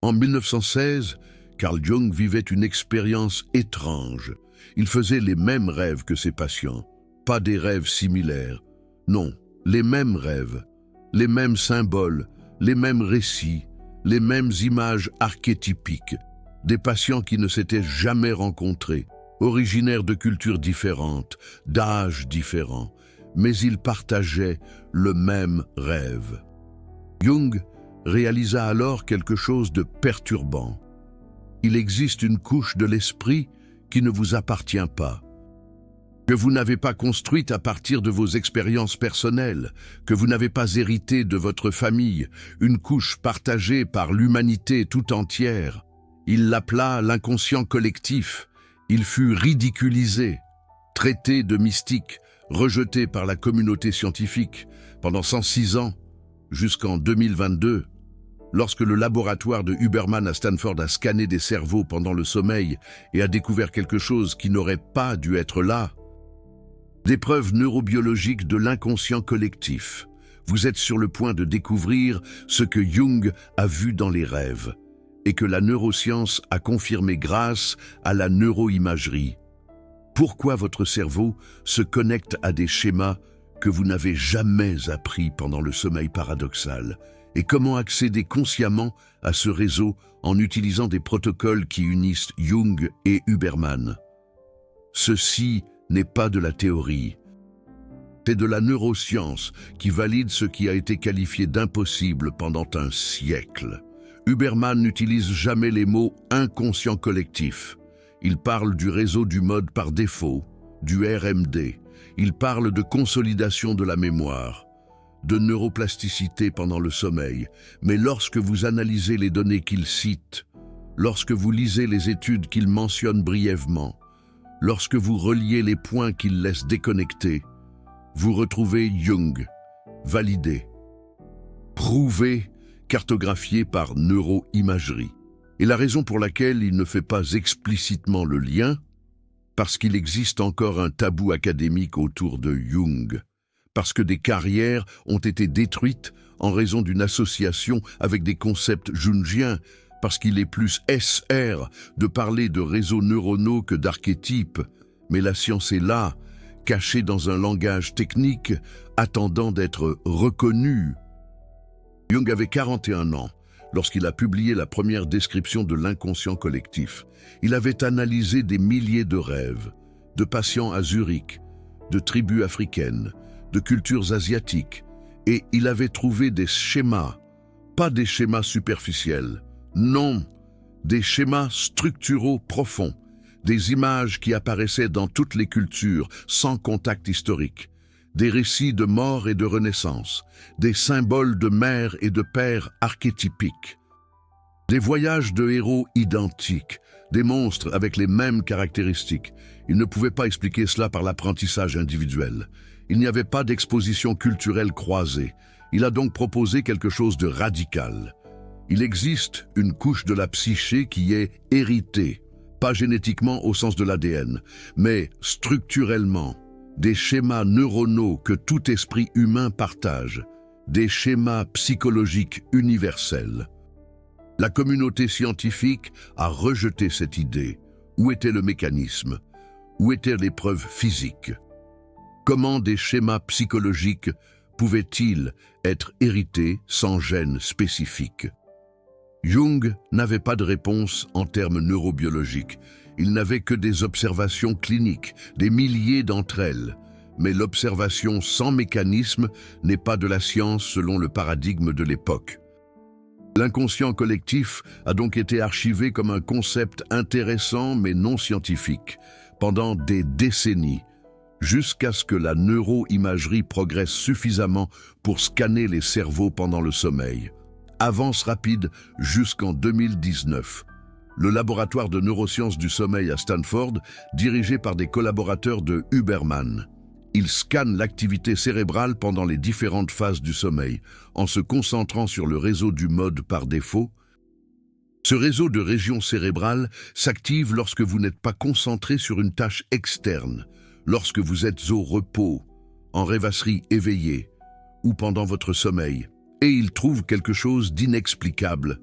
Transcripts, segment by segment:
En 1916, Carl Jung vivait une expérience étrange. Il faisait les mêmes rêves que ses patients, pas des rêves similaires. Non, les mêmes rêves, les mêmes symboles, les mêmes récits, les mêmes images archétypiques. Des patients qui ne s'étaient jamais rencontrés, originaires de cultures différentes, d'âges différents, mais ils partageaient le même rêve. Jung réalisa alors quelque chose de perturbant. Il existe une couche de l'esprit qui ne vous appartient pas, que vous n'avez pas construite à partir de vos expériences personnelles, que vous n'avez pas hérité de votre famille, une couche partagée par l'humanité tout entière. Il l'appela l'inconscient collectif. Il fut ridiculisé, traité de mystique, rejeté par la communauté scientifique pendant 106 ans, jusqu'en 2022, lorsque le laboratoire de Huberman à Stanford a scanné des cerveaux pendant le sommeil et a découvert quelque chose qui n'aurait pas dû être là. Des preuves neurobiologiques de l'inconscient collectif. Vous êtes sur le point de découvrir ce que Jung a vu dans les rêves et que la neuroscience a confirmé grâce à la neuroimagerie. Pourquoi votre cerveau se connecte à des schémas que vous n'avez jamais appris pendant le sommeil paradoxal et comment accéder consciemment à ce réseau en utilisant des protocoles qui unissent Jung et Huberman. Ceci n'est pas de la théorie. C'est de la neuroscience qui valide ce qui a été qualifié d'impossible pendant un siècle. Huberman n'utilise jamais les mots « inconscient collectif ». Il parle du réseau du mode par défaut, du RMD. Il parle de consolidation de la mémoire, de neuroplasticité pendant le sommeil. Mais lorsque vous analysez les données qu'il cite, lorsque vous lisez les études qu'il mentionne brièvement, lorsque vous reliez les points qu'il laisse déconnectés, vous retrouvez Jung, validé, prouvé, cartographié par neuroimagerie. Et la raison pour laquelle il ne fait pas explicitement le lien, parce qu'il existe encore un tabou académique autour de Jung, parce que des carrières ont été détruites en raison d'une association avec des concepts jungiens, parce qu'il est plus SR de parler de réseaux neuronaux que d'archétypes, mais la science est là, cachée dans un langage technique, attendant d'être reconnue. Jung avait 41 ans lorsqu'il a publié la première description de l'inconscient collectif. Il avait analysé des milliers de rêves, de patients à Zurich, de tribus africaines, de cultures asiatiques, et il avait trouvé des schémas, pas des schémas superficiels, non, des schémas structuraux profonds, des images qui apparaissaient dans toutes les cultures sans contact historique, des récits de mort et de renaissance, des symboles de mère et de père archétypiques, des voyages de héros identiques, des monstres avec les mêmes caractéristiques. Il ne pouvait pas expliquer cela par l'apprentissage individuel. Il n'y avait pas d'exposition culturelle croisée. Il a donc proposé quelque chose de radical. Il existe une couche de la psyché qui est héritée, pas génétiquement au sens de l'ADN, mais structurellement. Des schémas neuronaux que tout esprit humain partage, des schémas psychologiques universels. La communauté scientifique a rejeté cette idée. Où était le mécanisme? Où étaient les preuves physiques? Comment des schémas psychologiques pouvaient-ils être hérités sans gène spécifique? Jung n'avait pas de réponse en termes neurobiologiques. Il n'avait que des observations cliniques, des milliers d'entre elles. Mais l'observation sans mécanisme n'est pas de la science selon le paradigme de l'époque. L'inconscient collectif a donc été archivé comme un concept intéressant mais non scientifique pendant des décennies, jusqu'à ce que la neuroimagerie progresse suffisamment pour scanner les cerveaux pendant le sommeil. Avance rapide jusqu'en 2019. Le laboratoire de neurosciences du sommeil à Stanford, dirigé par des collaborateurs de Huberman. Il scanne l'activité cérébrale pendant les différentes phases du sommeil, en se concentrant sur le réseau du mode par défaut. Ce réseau de régions cérébrales s'active lorsque vous n'êtes pas concentré sur une tâche externe, lorsque vous êtes au repos, en rêvasserie éveillée, ou pendant votre sommeil. Et il trouve quelque chose d'inexplicable.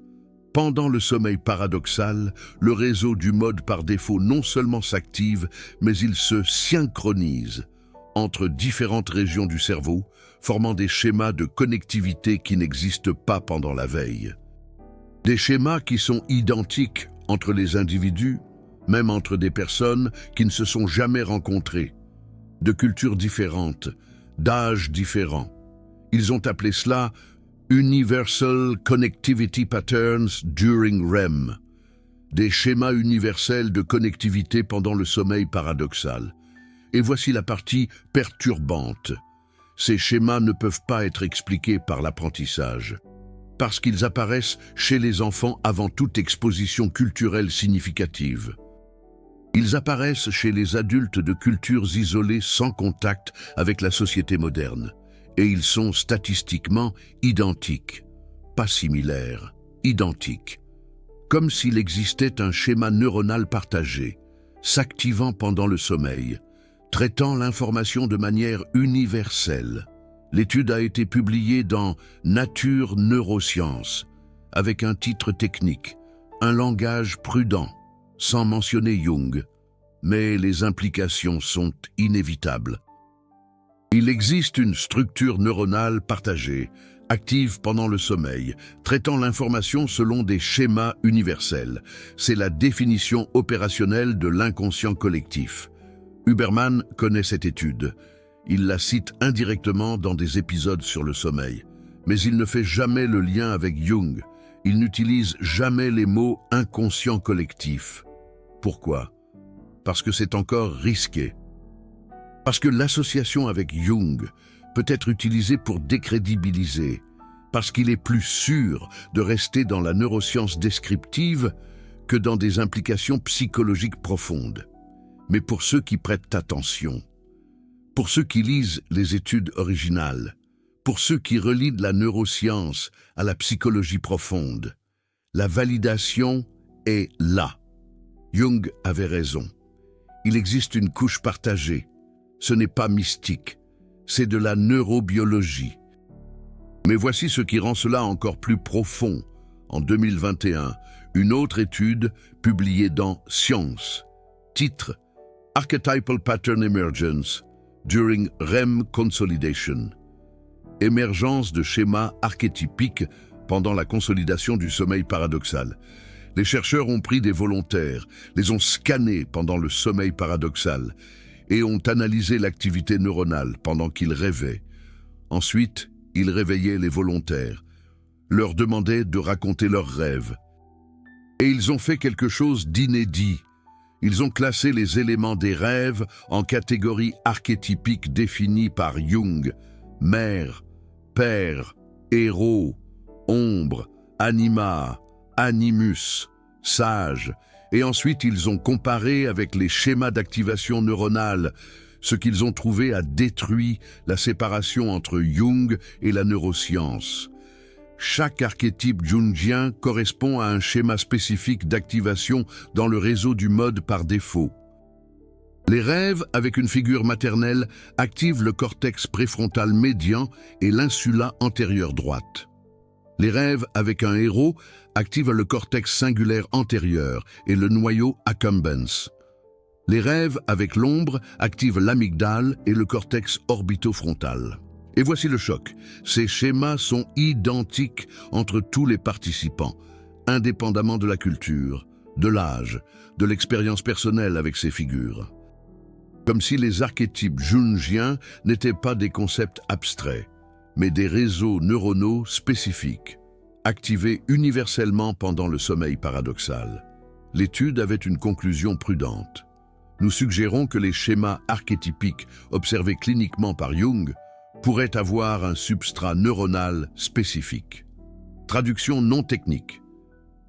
Pendant le sommeil paradoxal, le réseau du mode par défaut non seulement s'active, mais il se synchronise entre différentes régions du cerveau, formant des schémas de connectivité qui n'existent pas pendant la veille. Des schémas qui sont identiques entre les individus, même entre des personnes qui ne se sont jamais rencontrées, de cultures différentes, d'âges différents. Ils ont appelé cela Universal Connectivity Patterns During REM, des schémas universels de connectivité pendant le sommeil paradoxal. Et voici la partie perturbante. Ces schémas ne peuvent pas être expliqués par l'apprentissage, parce qu'ils apparaissent chez les enfants avant toute exposition culturelle significative. Ils apparaissent chez les adultes de cultures isolées sans contact avec la société moderne. Et ils sont statistiquement identiques, pas similaires, identiques. Comme s'il existait un schéma neuronal partagé, s'activant pendant le sommeil, traitant l'information de manière universelle. L'étude a été publiée dans Nature Neurosciences, avec un titre technique, un langage prudent, sans mentionner Jung, mais les implications sont inévitables. Il existe une structure neuronale partagée, active pendant le sommeil, traitant l'information selon des schémas universels. C'est la définition opérationnelle de l'inconscient collectif. Huberman connaît cette étude. Il la cite indirectement dans des épisodes sur le sommeil. Mais il ne fait jamais le lien avec Jung. Il n'utilise jamais les mots « inconscient collectif ». Pourquoi? Parce que c'est encore risqué. Parce que l'association avec Jung peut être utilisée pour décrédibiliser, parce qu'il est plus sûr de rester dans la neuroscience descriptive que dans des implications psychologiques profondes. Mais pour ceux qui prêtent attention, pour ceux qui lisent les études originales, pour ceux qui relient la neuroscience à la psychologie profonde, la validation est là. Jung avait raison. Il existe une couche partagée. Ce n'est pas mystique, c'est de la neurobiologie. Mais voici ce qui rend cela encore plus profond. En 2021, une autre étude publiée dans Science, titre Archetypal Pattern Emergence During REM Consolidation. Émergence de schémas archétypiques pendant la consolidation du sommeil paradoxal. Les chercheurs ont pris des volontaires, les ont scannés pendant le sommeil paradoxal, et ont analysé l'activité neuronale pendant qu'ils rêvaient. Ensuite, ils réveillaient les volontaires, leur demandaient de raconter leurs rêves. Et ils ont fait quelque chose d'inédit. Ils ont classé les éléments des rêves en catégories archétypiques définies par Jung: mère, père, héros, ombre, anima, animus, sage. Et ensuite, ils ont comparé avec les schémas d'activation neuronale. Ce qu'ils ont trouvé a détruit la séparation entre Jung et la neuroscience. Chaque archétype jungien correspond à un schéma spécifique d'activation dans le réseau du mode par défaut. Les rêves avec une figure maternelle activent le cortex préfrontal médian et l'insula antérieure droite. Les rêves avec un héros activent le cortex singulaire antérieur et le noyau accumbens. Les rêves avec l'ombre activent l'amygdale et le cortex orbitofrontal. Et voici le choc. Ces schémas sont identiques entre tous les participants, indépendamment de la culture, de l'âge, de l'expérience personnelle avec ces figures. Comme si les archétypes jungiens n'étaient pas des concepts abstraits, mais des réseaux neuronaux spécifiques, activés universellement pendant le sommeil paradoxal. L'étude avait une conclusion prudente. Nous suggérons que les schémas archétypiques observés cliniquement par Jung pourraient avoir un substrat neuronal spécifique. Traduction non technique.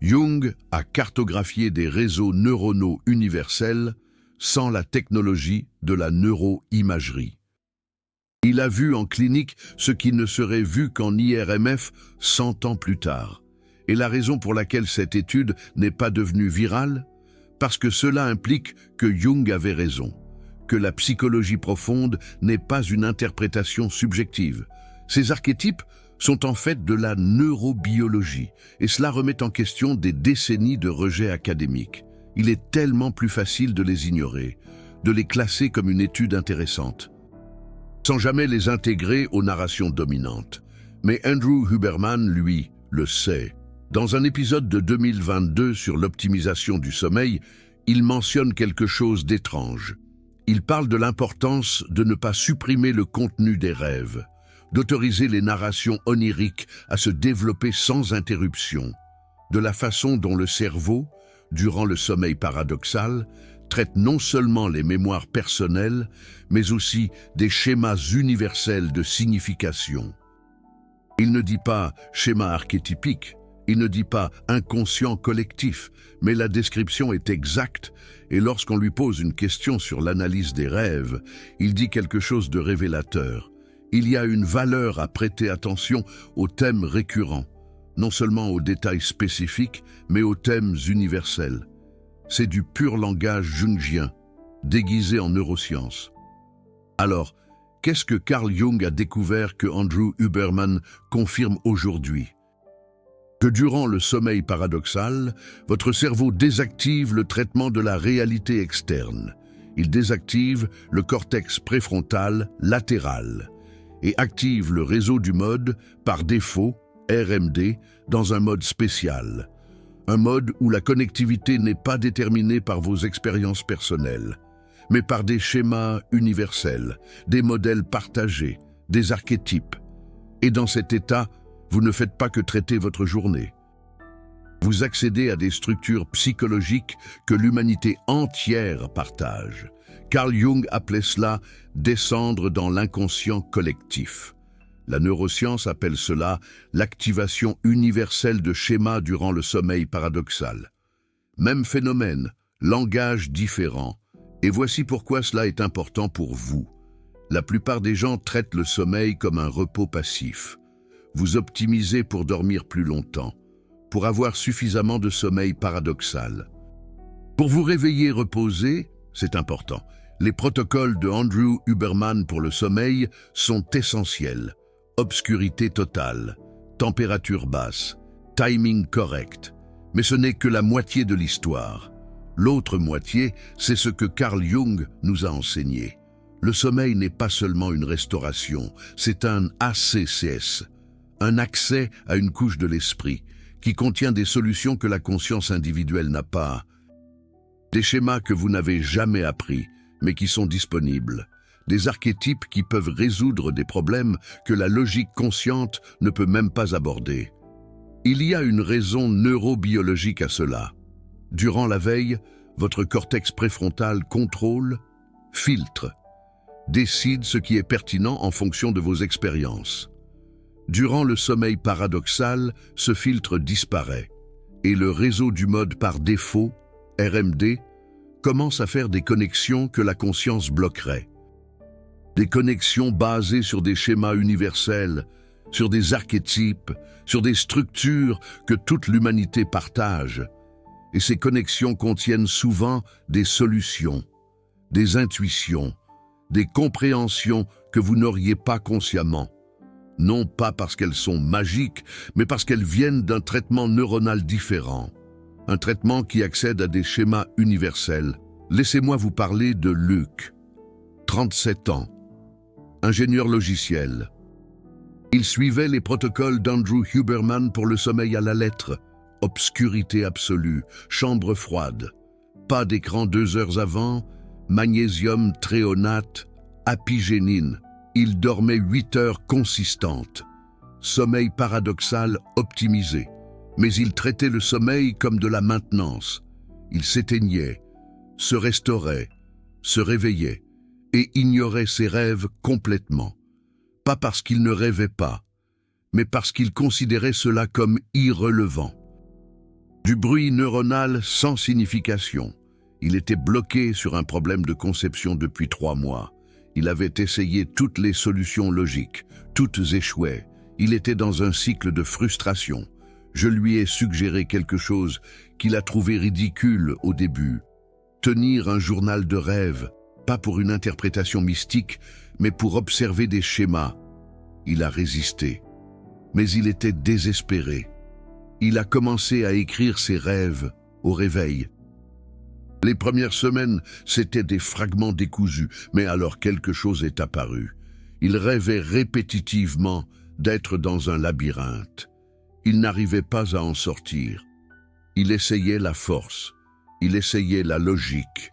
Jung a cartographié des réseaux neuronaux universels sans la technologie de la neuroimagerie. Il a vu en clinique ce qui ne serait vu qu'en IRMF 100 ans plus tard. Et la raison pour laquelle cette étude n'est pas devenue virale, parce que cela implique que Jung avait raison, que la psychologie profonde n'est pas une interprétation subjective. Ces archétypes sont en fait de la neurobiologie, et cela remet en question des décennies de rejet académique. Il est tellement plus facile de les ignorer, de les classer comme une étude intéressante, sans jamais les intégrer aux narrations dominantes. Mais Andrew Huberman, lui, le sait. Dans un épisode de 2022 sur l'optimisation du sommeil, il mentionne quelque chose d'étrange. Il parle de l'importance de ne pas supprimer le contenu des rêves, d'autoriser les narrations oniriques à se développer sans interruption, de la façon dont le cerveau, durant le sommeil paradoxal, traite non seulement les mémoires personnelles, mais aussi des schémas universels de signification. Il ne dit pas schéma archétypique, il ne dit pas inconscient collectif, mais la description est exacte, et lorsqu'on lui pose une question sur l'analyse des rêves, il dit quelque chose de révélateur. Il y a une valeur à prêter attention aux thèmes récurrents, non seulement aux détails spécifiques, mais aux thèmes universels. C'est du pur langage jungien, déguisé en neurosciences. Alors, qu'est-ce que Carl Jung a découvert que Andrew Huberman confirme aujourd'hui? Que durant le sommeil paradoxal, votre cerveau désactive le traitement de la réalité externe. Il désactive le cortex préfrontal latéral et active le réseau du mode par défaut, RMD, dans un mode spécial. Un mode où la connectivité n'est pas déterminée par vos expériences personnelles, mais par des schémas universels, des modèles partagés, des archétypes. Et dans cet état, vous ne faites pas que traiter votre journée. Vous accédez à des structures psychologiques que l'humanité entière partage. Carl Jung appelait cela « descendre dans l'inconscient collectif ». La neuroscience appelle cela l'activation universelle de schémas durant le sommeil paradoxal. Même phénomène, langage différent. Et voici pourquoi cela est important pour vous. La plupart des gens traitent le sommeil comme un repos passif. Vous optimisez pour dormir plus longtemps, pour avoir suffisamment de sommeil paradoxal. Pour vous réveiller reposé, c'est important. Les protocoles de Andrew Huberman pour le sommeil sont essentiels. Obscurité totale, température basse, timing correct. Mais ce n'est que la moitié de l'histoire. L'autre moitié, c'est ce que Carl Jung nous a enseigné. Le sommeil n'est pas seulement une restauration, c'est un ACCS, un accès à une couche de l'esprit, qui contient des solutions que la conscience individuelle n'a pas. Des schémas que vous n'avez jamais appris, mais qui sont disponibles. Des archétypes qui peuvent résoudre des problèmes que la logique consciente ne peut même pas aborder. Il y a une raison neurobiologique à cela. Durant la veille, votre cortex préfrontal contrôle, filtre, décide ce qui est pertinent en fonction de vos expériences. Durant le sommeil paradoxal, ce filtre disparaît et le réseau du mode par défaut, RMD, commence à faire des connexions que la conscience bloquerait. Des connexions basées sur des schémas universels, sur des archétypes, sur des structures que toute l'humanité partage. Et ces connexions contiennent souvent des solutions, des intuitions, des compréhensions que vous n'auriez pas consciemment. Non pas parce qu'elles sont magiques, mais parce qu'elles viennent d'un traitement neuronal différent. Un traitement qui accède à des schémas universels. Laissez-moi vous parler de Luc, 37 ans. Ingénieur logiciel. Il suivait les protocoles d'Andrew Huberman pour le sommeil à la lettre. Obscurité absolue, chambre froide, pas d'écran 2 heures avant, magnésium thréonate, apigénine. Il dormait 8 heures consistantes. Sommeil paradoxal optimisé. Mais il traitait le sommeil comme de la maintenance. Il s'éteignait, se restaurait, se réveillait et ignorait ses rêves complètement. Pas parce qu'il ne rêvait pas, mais parce qu'il considérait cela comme irrelevant. Du bruit neuronal sans signification. Il était bloqué sur un problème de conception depuis 3 mois. Il avait essayé toutes les solutions logiques, toutes échouaient. Il était dans un cycle de frustration. Je lui ai suggéré quelque chose qu'il a trouvé ridicule au début. Tenir un journal de rêve, pas pour une interprétation mystique, mais pour observer des schémas. Il a résisté. mais il était désespéré. Il a commencé à écrire ses rêves au réveil. Les premières semaines, c'étaient des fragments décousus, mais alors quelque chose est apparu. Il rêvait répétitivement d'être dans un labyrinthe. Il n'arrivait pas à en sortir. Il essayait la force, il essayait la logique.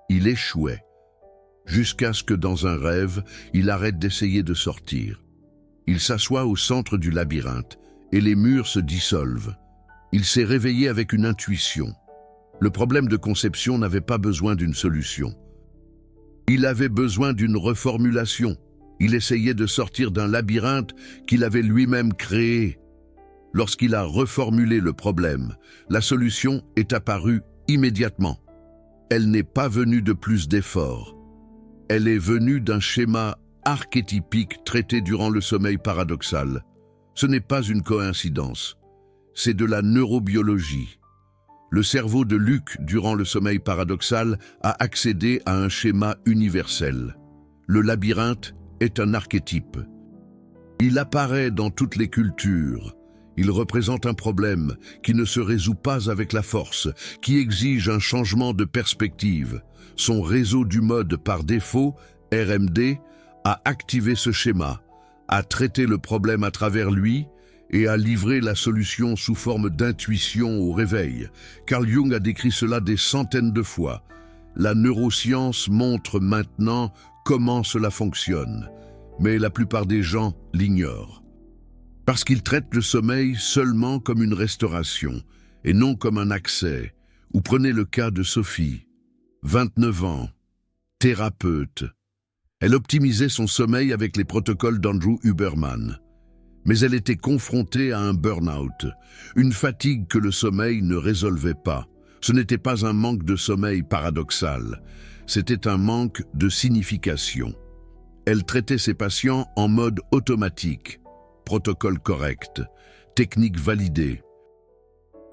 Il échouait, jusqu'à ce que dans un rêve, il arrête d'essayer de sortir. Il s'assoit au centre du labyrinthe et les murs se dissolvent. Il s'est réveillé avec une intuition. Le problème de conception n'avait pas besoin d'une solution. Il avait besoin d'une reformulation. Il essayait de sortir d'un labyrinthe qu'il avait lui-même créé. Lorsqu'il a reformulé le problème, la solution est apparue immédiatement. Elle n'est pas venue de plus d'efforts. Elle est venue d'un schéma archétypique traité durant le sommeil paradoxal. Ce n'est pas une coïncidence, c'est de la neurobiologie. Le cerveau de Luc, durant le sommeil paradoxal, a accédé à un schéma universel. Le labyrinthe est un archétype. Il apparaît dans toutes les cultures. Il représente un problème qui ne se résout pas avec la force, qui exige un changement de perspective. Son réseau du mode par défaut, RMD, a activé ce schéma, a traité le problème à travers lui et a livré la solution sous forme d'intuition au réveil. Carl Jung a décrit cela des centaines de fois. La neuroscience montre maintenant comment cela fonctionne, mais la plupart des gens l'ignorent. Parce qu'ils traitent le sommeil seulement comme une restauration et non comme un accès. Ou prenez le cas de Sophie, 29 ans, thérapeute. Elle optimisait son sommeil avec les protocoles d'Andrew Huberman. Mais elle était confrontée à un burn-out, une fatigue que le sommeil ne résolvait pas. Ce n'était pas un manque de sommeil paradoxal, c'était un manque de signification. Elle traitait ses patients en mode automatique. Protocole correct, technique validée.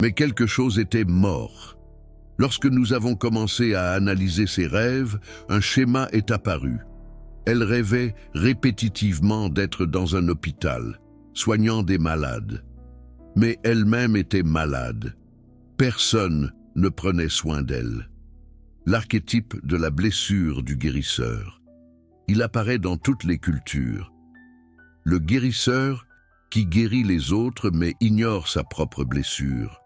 Mais quelque chose était mort. Lorsque nous avons commencé à analyser ses rêves, un schéma est apparu. Elle rêvait répétitivement d'être dans un hôpital, soignant des malades. Mais elle-même était malade. Personne ne prenait soin d'elle. L'archétype de la blessure du guérisseur. Il apparaît dans toutes les cultures. Le guérisseur qui guérit les autres mais ignore sa propre blessure.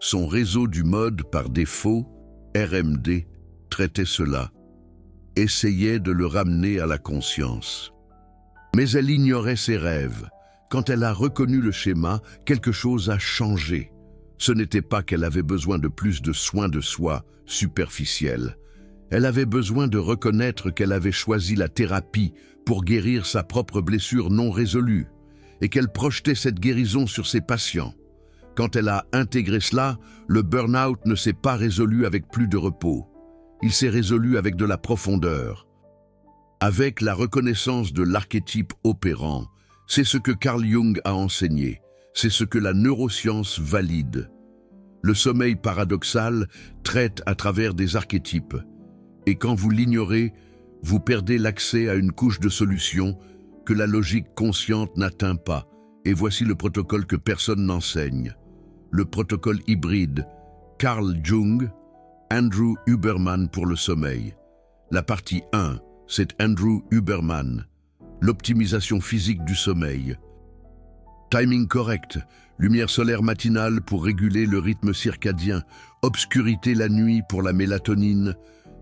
Son réseau du mode par défaut, RMD, traitait cela, essayait de le ramener à la conscience. Mais elle ignorait ses rêves. Quand elle a reconnu le schéma, quelque chose a changé. Ce n'était pas qu'elle avait besoin de plus de soins de soi superficiels. Elle avait besoin de reconnaître qu'elle avait choisi la thérapie pour guérir sa propre blessure non résolue et qu'elle projetait cette guérison sur ses patients. Quand elle a intégré cela, le burn-out ne s'est pas résolu avec plus de repos. Il s'est résolu avec de la profondeur. Avec la reconnaissance de l'archétype opérant, c'est ce que Carl Jung a enseigné, c'est ce que la neuroscience valide. Le sommeil paradoxal traite à travers des archétypes. Et quand vous l'ignorez, vous perdez l'accès à une couche de solution que la logique consciente n'atteint pas. Et voici le protocole que personne n'enseigne. Le protocole hybride, Carl Jung, Andrew Huberman pour le sommeil. La partie 1, c'est Andrew Huberman. L'optimisation physique du sommeil. Timing correct, lumière solaire matinale pour réguler le rythme circadien, obscurité la nuit pour la mélatonine,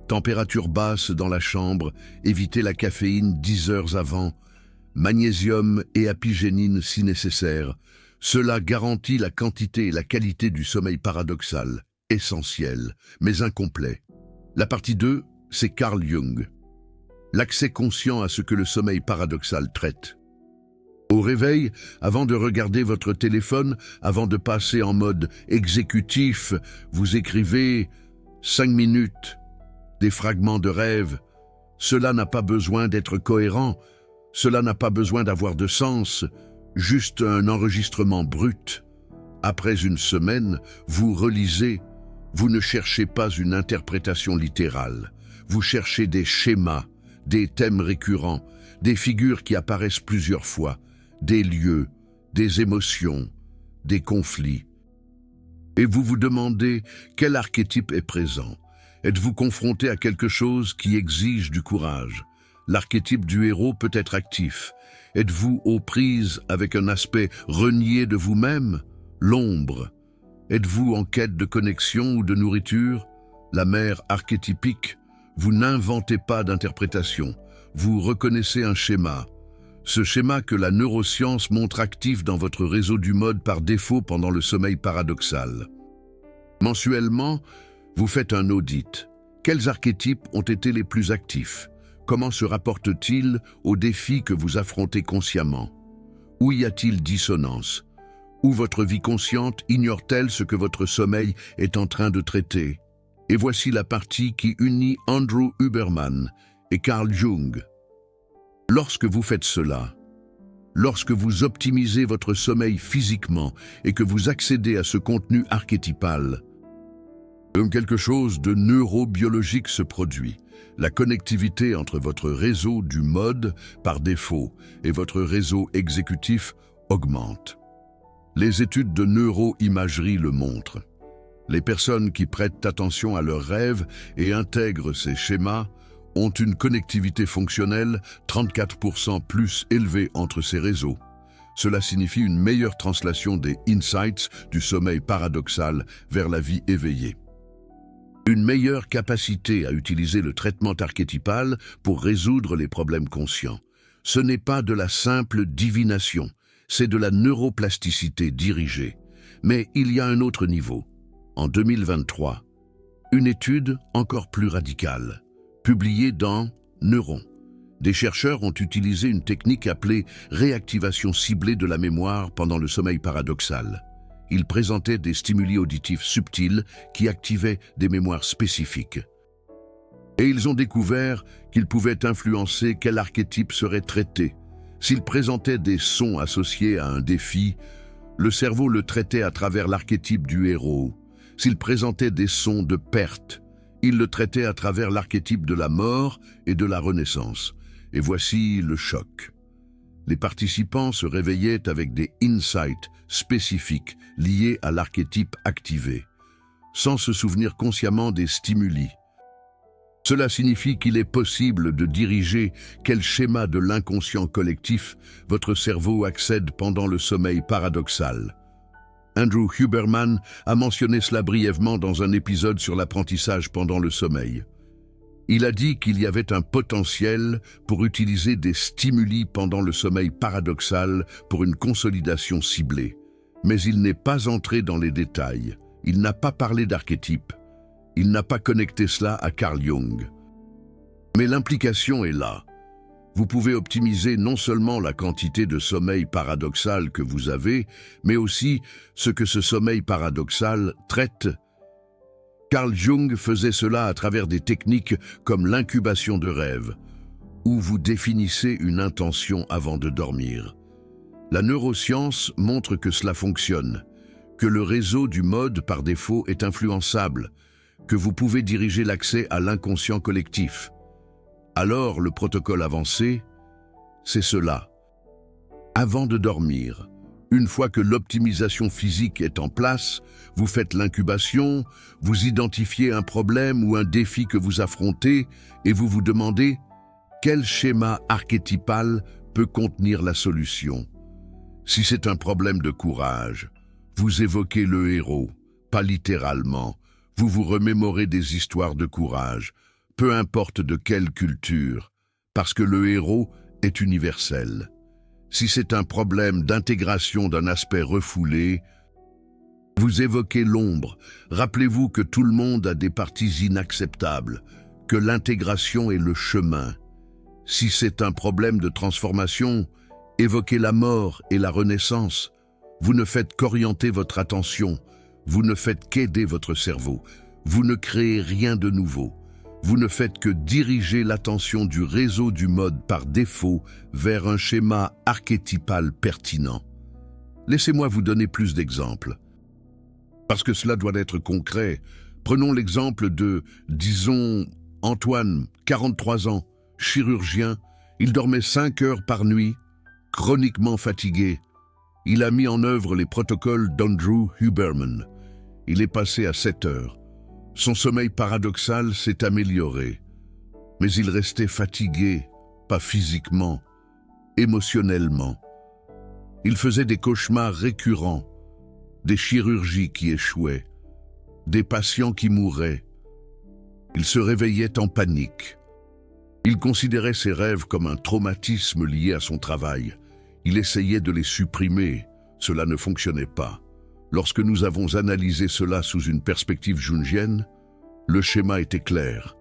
température basse dans la chambre, éviter la caféine 10 heures avant, magnésium et apigénine si nécessaire. Cela garantit la quantité et la qualité du sommeil paradoxal, essentiel, mais incomplet. La partie 2, c'est Carl Jung. L'accès conscient à ce que le sommeil paradoxal traite. Au réveil, avant de regarder votre téléphone, avant de passer en mode exécutif, vous écrivez 5 minutes, des fragments de rêve. Cela n'a pas besoin d'être cohérent, cela n'a pas besoin d'avoir de sens, juste un enregistrement brut. Après une semaine, vous relisez, vous ne cherchez pas une interprétation littérale, vous cherchez des schémas, des thèmes récurrents, des figures qui apparaissent plusieurs fois, des lieux, des émotions, des conflits. Et vous vous demandez quel archétype est présent. Êtes-vous confronté à quelque chose qui exige du courage? L'archétype du héros peut être actif. Êtes-vous aux prises avec un aspect renié de vous-même? L'ombre. Êtes-vous en quête de connexion ou de nourriture? La mère archétypique. Vous n'inventez pas d'interprétation. Vous reconnaissez un schéma. Ce schéma que la neuroscience montre actif dans votre réseau du mode par défaut pendant le sommeil paradoxal. Mensuellement, vous faites un audit. Quels archétypes ont été les plus actifs? Comment se rapportent-ils aux défis que vous affrontez consciemment? Où y a-t-il dissonance? Où votre vie consciente ignore-t-elle ce que votre sommeil est en train de traiter? Et voici la partie qui unit Andrew Huberman et Carl Jung. Lorsque vous faites cela, lorsque vous optimisez votre sommeil physiquement et que vous accédez à ce contenu archétypal, quelque chose de neurobiologique se produit. La connectivité entre votre réseau du mode par défaut et votre réseau exécutif augmente. Les études de neuroimagerie le montrent. Les personnes qui prêtent attention à leurs rêves et intègrent ces schémas ont une connectivité fonctionnelle 34% plus élevée entre ces réseaux. Cela signifie une meilleure translation des insights du sommeil paradoxal vers la vie éveillée. Une meilleure capacité à utiliser le traitement archétypal pour résoudre les problèmes conscients. Ce n'est pas de la simple divination, c'est de la neuroplasticité dirigée. Mais il y a un autre niveau. En 2023, une étude encore plus radicale, publiée dans Neuron. Des chercheurs ont utilisé une technique appelée réactivation ciblée de la mémoire pendant le sommeil paradoxal. Ils présentaient des stimuli auditifs subtils qui activaient des mémoires spécifiques. Et ils ont découvert qu'ils pouvaient influencer quel archétype serait traité. S'ils présentaient des sons associés à un défi, le cerveau le traitait à travers l'archétype du héros. S'ils présentaient des sons de perte, il le traitait à travers l'archétype de la mort et de la renaissance. Et voici le choc. Les participants se réveillaient avec des insights spécifiques liés à l'archétype activé, sans se souvenir consciemment des stimuli. Cela signifie qu'il est possible de diriger quel schéma de l'inconscient collectif votre cerveau accède pendant le sommeil paradoxal. Andrew Huberman a mentionné cela brièvement dans un épisode sur l'apprentissage pendant le sommeil. Il a dit qu'il y avait un potentiel pour utiliser des stimuli pendant le sommeil paradoxal pour une consolidation ciblée. Mais il n'est pas entré dans les détails. Il n'a pas parlé d'archétype. Il n'a pas connecté cela à Carl Jung. Mais l'implication est là. Vous pouvez optimiser non seulement la quantité de sommeil paradoxal que vous avez, mais aussi ce que ce sommeil paradoxal traite. Carl Jung faisait cela à travers des techniques comme l'incubation de rêve, où vous définissez une intention avant de dormir. La neuroscience montre que cela fonctionne, que le réseau du mode par défaut est influençable, que vous pouvez diriger l'accès à l'inconscient collectif. Alors le protocole avancé, c'est cela. Avant de dormir, une fois que l'optimisation physique est en place, vous faites l'incubation, vous identifiez un problème ou un défi que vous affrontez et vous vous demandez quel schéma archétypal peut contenir la solution. Si c'est un problème de courage, vous évoquez le héros, pas littéralement. Vous vous remémorez des histoires de courage, peu importe de quelle culture, parce que le héros est universel. Si c'est un problème d'intégration d'un aspect refoulé, vous évoquez l'ombre. Rappelez-vous que tout le monde a des parties inacceptables, que l'intégration est le chemin. Si c'est un problème de transformation, évoquez la mort et la renaissance. Vous ne faites qu'orienter votre attention, vous ne faites qu'aider votre cerveau, vous ne créez rien de nouveau. Vous ne faites que diriger l'attention du réseau du mode par défaut vers un schéma archétypal pertinent. Laissez-moi vous donner plus d'exemples. Parce que cela doit être concret, prenons l'exemple de, disons, Antoine, 43 ans, chirurgien. Il dormait 5 heures par nuit, chroniquement fatigué. Il a mis en œuvre les protocoles d'Andrew Huberman. Il est passé à 7 heures. Son sommeil paradoxal s'est amélioré. Mais il restait fatigué, pas physiquement, émotionnellement. Il faisait des cauchemars récurrents, des chirurgies qui échouaient, des patients qui mouraient. Il se réveillait en panique. Il considérait ses rêves comme un traumatisme lié à son travail. Il essayait de les supprimer. Cela ne fonctionnait pas. Lorsque nous avons analysé cela sous une perspective jungienne, le schéma était clair.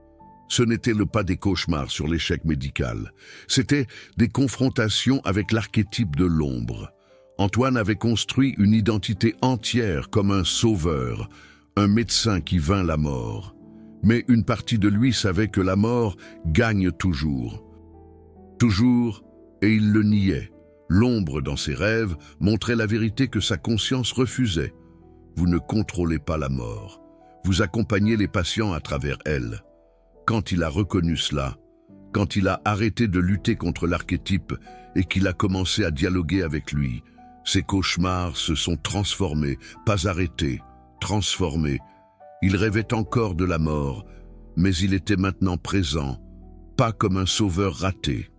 Ce n'était pas des cauchemars sur l'échec médical. C'était des confrontations avec l'archétype de l'ombre. Antoine avait construit une identité entière comme un sauveur, un médecin qui vainc la mort. Mais une partie de lui savait que la mort gagne toujours. Toujours, et il le niait. L'ombre dans ses rêves montrait la vérité que sa conscience refusait. Vous ne contrôlez pas la mort. Vous accompagnez les patients à travers elle. Quand il a reconnu cela, quand il a arrêté de lutter contre l'archétype et qu'il a commencé à dialoguer avec lui, ses cauchemars se sont transformés, pas arrêtés, transformés. Il rêvait encore de la mort, mais il était maintenant présent, pas comme un sauveur raté,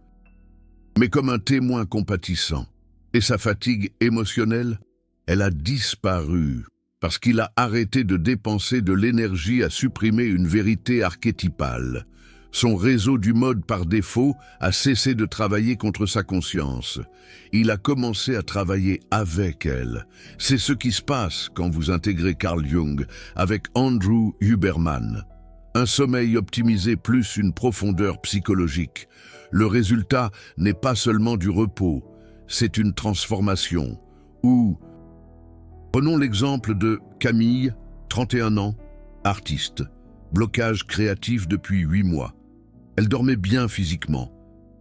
mais comme un témoin compatissant. Et sa fatigue émotionnelle, elle a disparu, parce qu'il a arrêté de dépenser de l'énergie à supprimer une vérité archétypale. Son réseau du mode par défaut a cessé de travailler contre sa conscience. Il a commencé à travailler avec elle. C'est ce qui se passe quand vous intégrez Carl Jung avec Andrew Huberman. Un sommeil optimisé plus une profondeur psychologique. Le résultat n'est pas seulement du repos, c'est une transformation. Prenons l'exemple de Camille, 31 ans, artiste, blocage créatif depuis 8 mois. Elle dormait bien physiquement,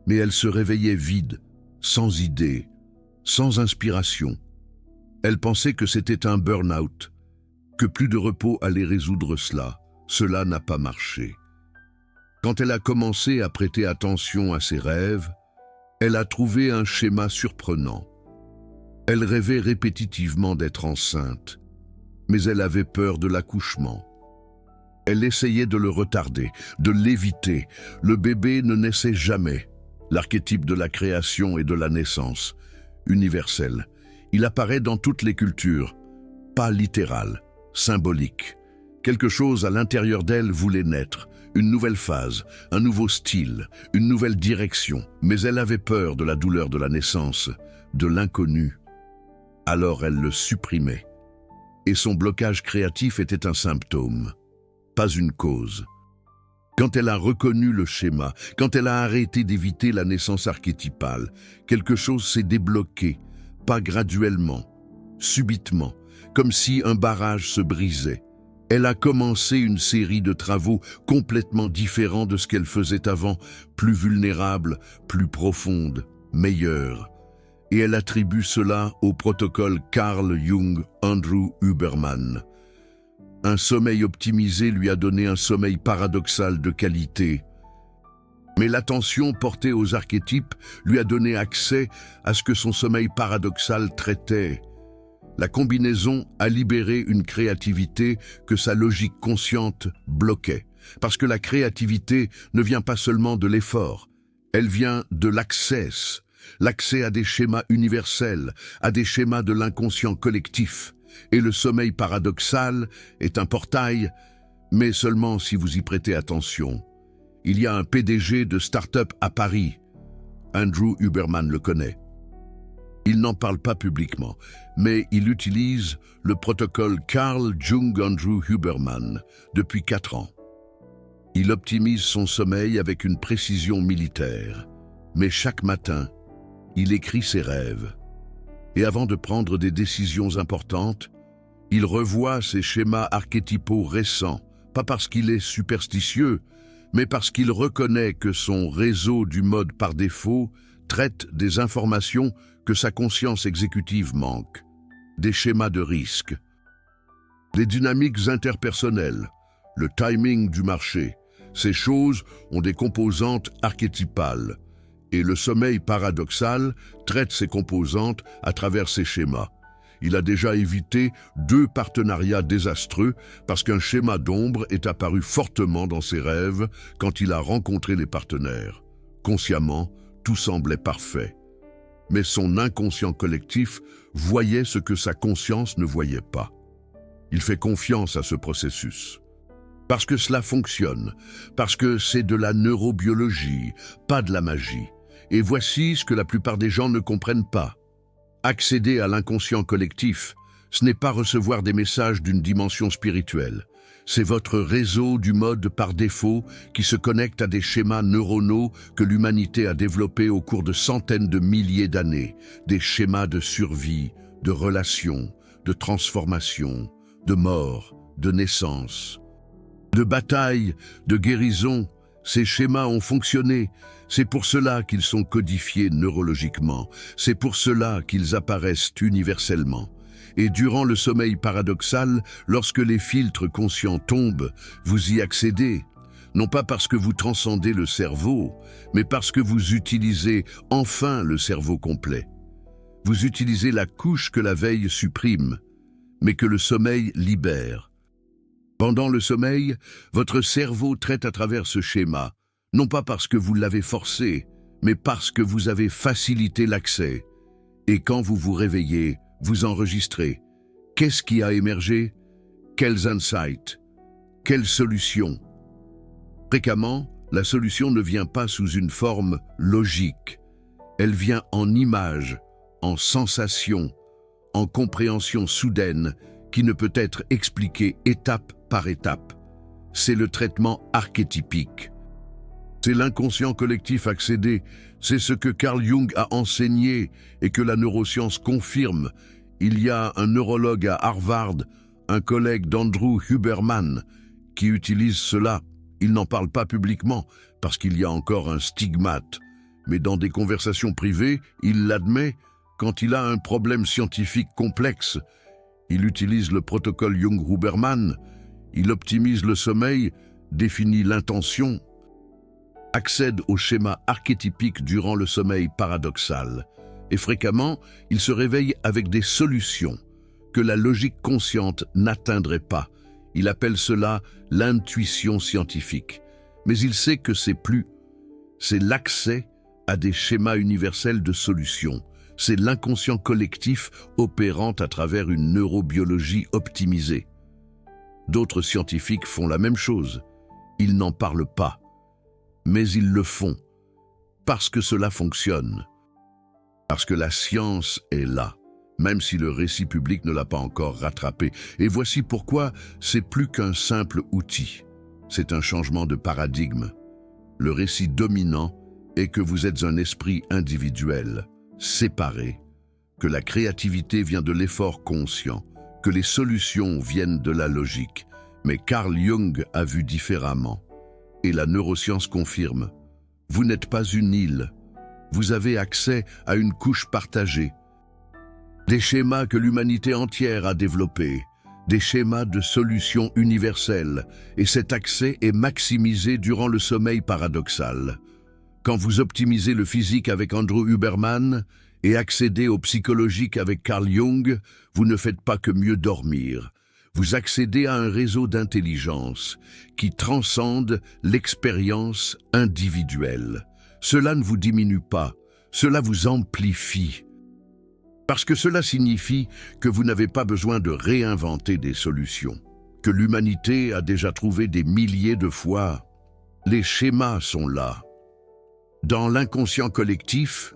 mais elle se réveillait vide, sans idée, sans inspiration. Elle pensait que c'était un burn-out, que plus de repos allait résoudre cela. Cela n'a pas marché. Quand elle a commencé à prêter attention à ses rêves, elle a trouvé un schéma surprenant. Elle rêvait répétitivement d'être enceinte, mais elle avait peur de l'accouchement. Elle essayait de le retarder, de l'éviter. Le bébé ne naissait jamais. L'archétype de la création et de la naissance, universel. Il apparaît dans toutes les cultures, pas littéral, symbolique. Quelque chose à l'intérieur d'elle voulait naître, une nouvelle phase, un nouveau style, une nouvelle direction. Mais elle avait peur de la douleur de la naissance, de l'inconnu. Alors elle le supprimait. Et son blocage créatif était un symptôme, pas une cause. Quand elle a reconnu le schéma, quand elle a arrêté d'éviter la naissance archétypale, quelque chose s'est débloqué, pas graduellement, subitement, comme si un barrage se brisait. Elle a commencé une série de travaux complètement différents de ce qu'elle faisait avant, plus vulnérable, plus profonde, meilleure. Et elle attribue cela au protocole Carl Jung, Andrew Huberman. Un sommeil optimisé lui a donné un sommeil paradoxal de qualité. Mais l'attention portée aux archétypes lui a donné accès à ce que son sommeil paradoxal traitait. La combinaison a libéré une créativité que sa logique consciente bloquait. Parce que la créativité ne vient pas seulement de l'effort, elle vient de l'accès à des schémas universels, à des schémas de l'inconscient collectif. Et le sommeil paradoxal est un portail, mais seulement si vous y prêtez attention. Il y a un PDG de start-up à Paris. Andrew Huberman le connaît. Il n'en parle pas publiquement, mais il utilise le protocole Carl Jung Andrew Huberman depuis 4 ans. Il optimise son sommeil avec une précision militaire, mais chaque matin, il écrit ses rêves. Et avant de prendre des décisions importantes, il revoit ses schémas archétypaux récents, pas parce qu'il est superstitieux, mais parce qu'il reconnaît que son réseau du mode par défaut traite des informations que sa conscience exécutive manque, des schémas de risque, des dynamiques interpersonnelles, le timing du marché. Ces choses ont des composantes archétypales. Et le sommeil paradoxal traite ses composantes à travers ces schémas. Il a déjà évité 2 partenariats désastreux parce qu'un schéma d'ombre est apparu fortement dans ses rêves quand il a rencontré les partenaires. Consciemment, tout semblait parfait. Mais son inconscient collectif voyait ce que sa conscience ne voyait pas. Il fait confiance à ce processus. Parce que cela fonctionne, parce que c'est de la neurobiologie, pas de la magie. Et voici ce que la plupart des gens ne comprennent pas. Accéder à l'inconscient collectif, ce n'est pas recevoir des messages d'une dimension spirituelle. C'est votre réseau du mode par défaut qui se connecte à des schémas neuronaux que l'humanité a développés au cours de centaines de milliers d'années. Des schémas de survie, de relation, de transformation, de mort, de naissance, de bataille, de guérison. Ces schémas ont fonctionné. C'est pour cela qu'ils sont codifiés neurologiquement. C'est pour cela qu'ils apparaissent universellement. Et durant le sommeil paradoxal, lorsque les filtres conscients tombent, vous y accédez. Non pas parce que vous transcendez le cerveau, mais parce que vous utilisez enfin le cerveau complet. Vous utilisez la couche que la veille supprime, mais que le sommeil libère. Pendant le sommeil, votre cerveau traite à travers ce schéma, non pas parce que vous l'avez forcé, mais parce que vous avez facilité l'accès. Et quand vous vous réveillez, vous enregistrez. Qu'est-ce qui a émergé? Quels insights? Quelles solutions? Fréquemment, la solution ne vient pas sous une forme logique. Elle vient en images, en sensations, en compréhension soudaine qui ne peut être expliquée étape par étape. C'est le traitement archétypique. C'est l'inconscient collectif accédé, c'est ce que Carl Jung a enseigné et que la neuroscience confirme. Il y a un neurologue à Harvard, un collègue d'Andrew Huberman, qui utilise cela. Il n'en parle pas publiquement parce qu'il y a encore un stigmate. Mais dans des conversations privées, il l'admet quand il a un problème scientifique complexe. Il utilise le protocole Jung-Huberman, il optimise le sommeil, définit l'intention, accède au schéma archétypique durant le sommeil paradoxal. Et fréquemment, il se réveille avec des solutions que la logique consciente n'atteindrait pas. Il appelle cela l'intuition scientifique. Mais il sait que c'est l'accès à des schémas universels de solutions. C'est l'inconscient collectif opérant à travers une neurobiologie optimisée. D'autres scientifiques font la même chose. Ils n'en parlent pas. Mais ils le font. Parce que cela fonctionne. Parce que la science est là, même si le récit public ne l'a pas encore rattrapé. Et voici pourquoi c'est plus qu'un simple outil. C'est un changement de paradigme. Le récit dominant est que vous êtes un esprit individuel, séparé, que la créativité vient de l'effort conscient, que les solutions viennent de la logique. Mais Carl Jung a vu différemment. Et la neuroscience confirme. Vous n'êtes pas une île. Vous avez accès à une couche partagée. Des schémas que l'humanité entière a développés. Des schémas de solutions universelles. Et cet accès est maximisé durant le sommeil paradoxal. Quand vous optimisez le physique avec Andrew Huberman et accédez au psychologique avec Carl Jung, vous ne faites pas que mieux dormir. Vous accédez à un réseau d'intelligence qui transcende l'expérience individuelle. Cela ne vous diminue pas, cela vous amplifie. Parce que cela signifie que vous n'avez pas besoin de réinventer des solutions, que l'humanité a déjà trouvé des milliers de fois. Les schémas sont là. Dans l'inconscient collectif,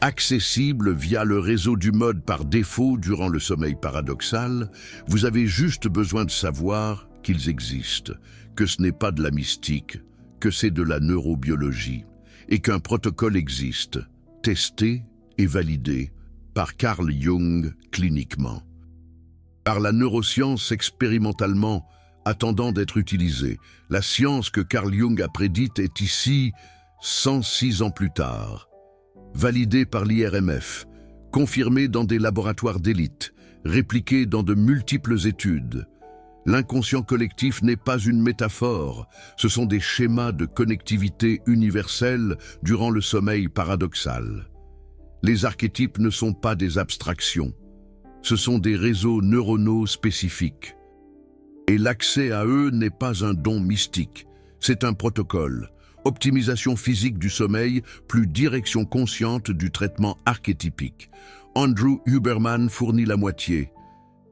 accessible via le réseau du mode par défaut durant le sommeil paradoxal, vous avez juste besoin de savoir qu'ils existent, que ce n'est pas de la mystique, que c'est de la neurobiologie, et qu'un protocole existe, testé et validé par Carl Jung cliniquement. Par la neuroscience expérimentalement attendant d'être utilisée, la science que Carl Jung a prédite est ici 106 ans plus tard. Validé par l'IRMF, confirmé dans des laboratoires d'élite, répliqué dans de multiples études. L'inconscient collectif n'est pas une métaphore, ce sont des schémas de connectivité universelle durant le sommeil paradoxal. Les archétypes ne sont pas des abstractions, ce sont des réseaux neuronaux spécifiques. Et l'accès à eux n'est pas un don mystique, c'est un protocole. Optimisation physique du sommeil, plus direction consciente du traitement archétypique. Andrew Huberman fournit la moitié,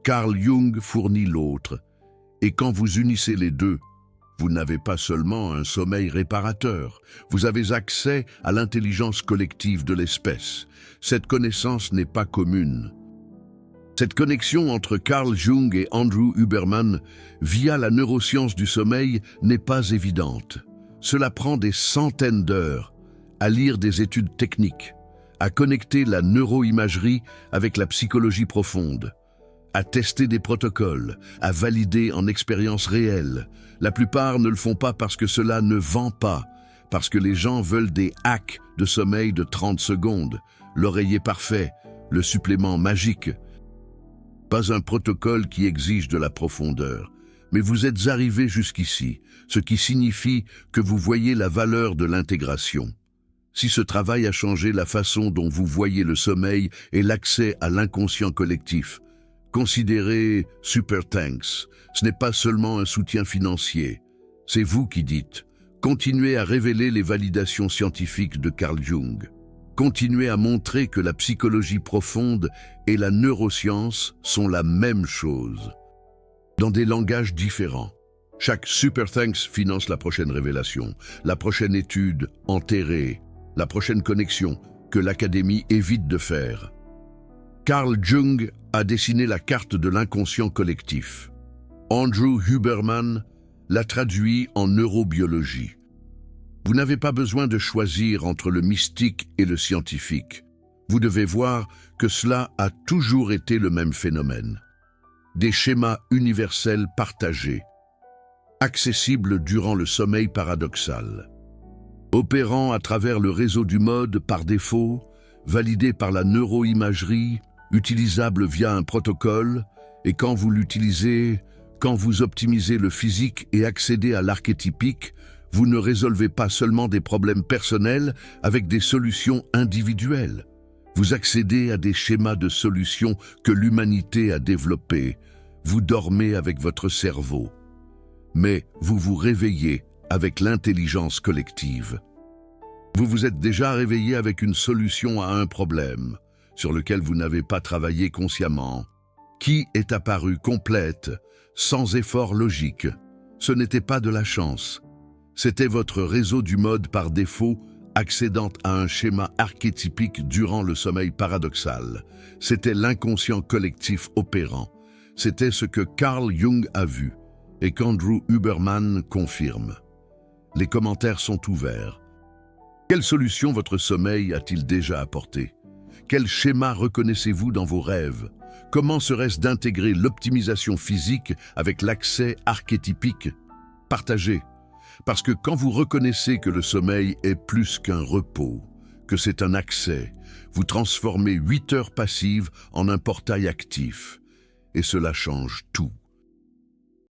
Carl Jung fournit l'autre. Et quand vous unissez les deux, vous n'avez pas seulement un sommeil réparateur, vous avez accès à l'intelligence collective de l'espèce. Cette connaissance n'est pas commune. Cette connexion entre Carl Jung et Andrew Huberman via la neuroscience du sommeil n'est pas évidente. Cela prend des centaines d'heures à lire des études techniques, à connecter la neuroimagerie avec la psychologie profonde, à tester des protocoles, à valider en expérience réelle. La plupart ne le font pas parce que cela ne vend pas, parce que les gens veulent des hacks de sommeil de 30 secondes, l'oreiller parfait, le supplément magique. Pas un protocole qui exige de la profondeur. Mais vous êtes arrivé jusqu'ici, ce qui signifie que vous voyez la valeur de l'intégration. Si ce travail a changé la façon dont vous voyez le sommeil et l'accès à l'inconscient collectif, considérez Super Thanks. Ce n'est pas seulement un soutien financier. C'est vous qui dites. Continuez à révéler les validations scientifiques de Carl Jung. Continuez à montrer que la psychologie profonde et la neuroscience sont la même chose, dans des langages différents. Chaque Super Thanks finance la prochaine révélation, la prochaine étude enterrée, la prochaine connexion que l'Académie évite de faire. Carl Jung a dessiné la carte de l'inconscient collectif. Andrew Huberman l'a traduit en neurobiologie. Vous n'avez pas besoin de choisir entre le mystique et le scientifique. Vous devez voir que cela a toujours été le même phénomène. Des schémas universels partagés, accessibles durant le sommeil paradoxal, opérant à travers le réseau du mode par défaut, validé par la neuroimagerie, utilisable via un protocole, et quand vous l'utilisez, quand vous optimisez le physique et accédez à l'archétypique, vous ne résolvez pas seulement des problèmes personnels avec des solutions individuelles. Vous accédez à des schémas de solutions que l'humanité a développés. Vous dormez avec votre cerveau, mais vous vous réveillez avec l'intelligence collective. Vous vous êtes déjà réveillé avec une solution à un problème sur lequel vous n'avez pas travaillé consciemment, qui est apparue complète, sans effort logique. Ce n'était pas de la chance. C'était votre réseau du mode par défaut accédant à un schéma archétypique durant le sommeil paradoxal. C'était l'inconscient collectif opérant. C'était ce que Carl Jung a vu et qu'Andrew Huberman confirme. Les commentaires sont ouverts. Quelle solution votre sommeil a-t-il déjà apporté? Quel schéma reconnaissez-vous dans vos rêves? Comment serait-ce d'intégrer l'optimisation physique avec l'accès archétypique? Partagez. Parce que quand vous reconnaissez que le sommeil est plus qu'un repos, que c'est un accès, vous transformez 8 heures passives en un portail actif. Et cela change tout.